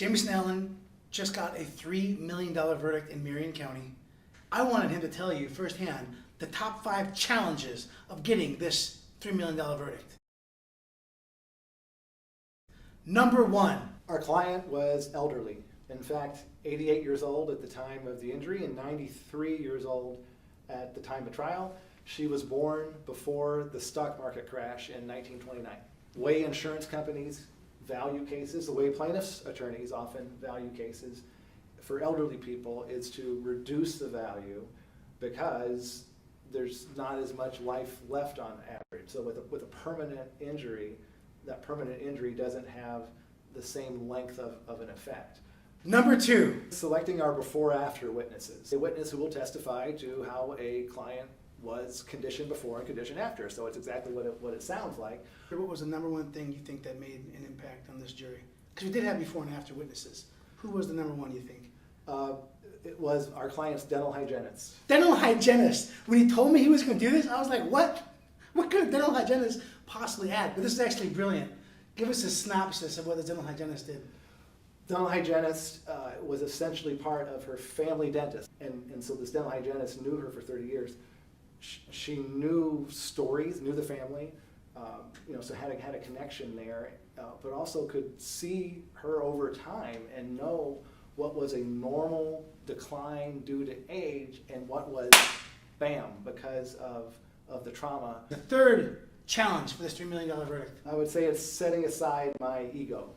Jamison Allen just got a $3 million verdict in Marion County. I wanted him to tell you firsthand the top 5 challenges of getting this $3 million verdict. Number 1. Our client was elderly. In fact, 88 years old at the time of the injury and 93 years old at the time of trial. She was born before the stock market crash in 1929. The way insurance companies value cases, the way plaintiffs' attorneys often value cases for elderly people is to reduce the value because there's not as much life left on average. So with a permanent injury, that permanent injury doesn't have the same length of an effect. Number 2. Selecting our before-after witnesses. A witness who will testify to how a client was conditioned before and conditioned after. So it's exactly what it sounds like. What was the number 1 thing you think that made an impact on this jury? Because we did have before and after witnesses. Who was the number 1 you think? It was our client's dental hygienist. Dental hygienist. When he told me he was going to do this, I was like, what? What could a dental hygienist possibly add? But this is actually brilliant. Give us a synopsis of what the dental hygienist did. Dental hygienist was essentially part of her family dentist. And so this dental hygienist knew her for 30 years. She knew stories, knew the family, so had a connection there, but also could see her over time and know what was a normal decline due to age and what was, bam, because of the trauma. The 3rd challenge for this $3 million verdict. I would say it's setting aside my ego.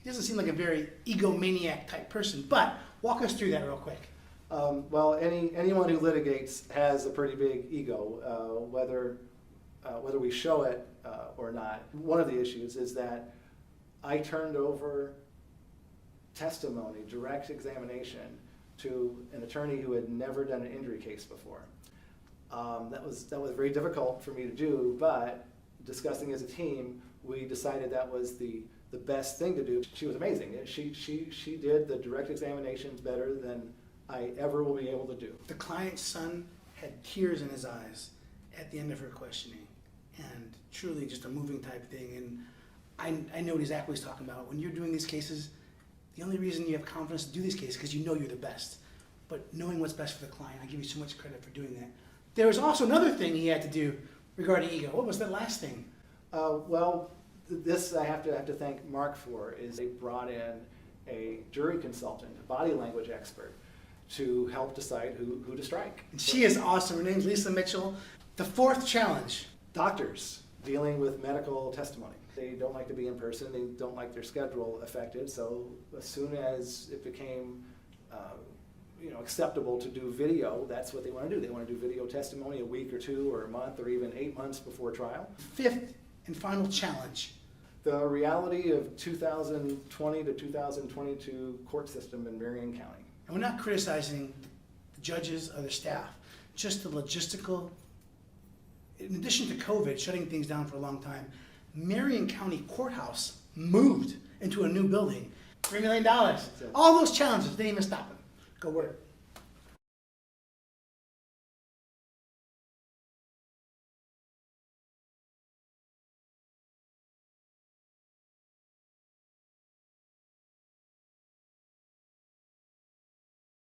He doesn't seem like a very egomaniac type person, but walk us through that real quick. Well, anyone who litigates has a pretty big ego, whether we show it or not. One of the issues is that I turned over testimony, direct examination, to an attorney who had never done an injury case before. That was very difficult for me to do, but discussing as a team, we decided that was the best thing to do. She was amazing. She did the direct examinations better than I ever will be able to do. The client's son had tears in his eyes at the end of her questioning, and truly just a moving type thing. And I know exactly what he's talking about. When you're doing these cases, the only reason you have confidence to do these cases is because you know you're the best. But knowing what's best for the client, I give you so much credit for doing that. There was also another thing he had to do regarding ego. What was that last thing? Well, this I have to thank Marc for, is they brought in a jury consultant, a body language expert, to help decide who to strike. And she is awesome. Her name's Lisa Mitchell. The 4th challenge. Doctors dealing with medical testimony. They don't like to be in person. They don't like their schedule affected. So as soon as it became acceptable to do video, that's what they want to do. They want to do video testimony a week or 2 or a month or even 8 months before trial. 5th and final challenge. The reality of 2020 to 2022 court system in Marion County. And we're not criticizing the judges or the staff, just the logistical. In addition to COVID shutting things down for a long time, Marion County Courthouse moved into a new building. $3 million. All those challenges didn't even stop him. Go work.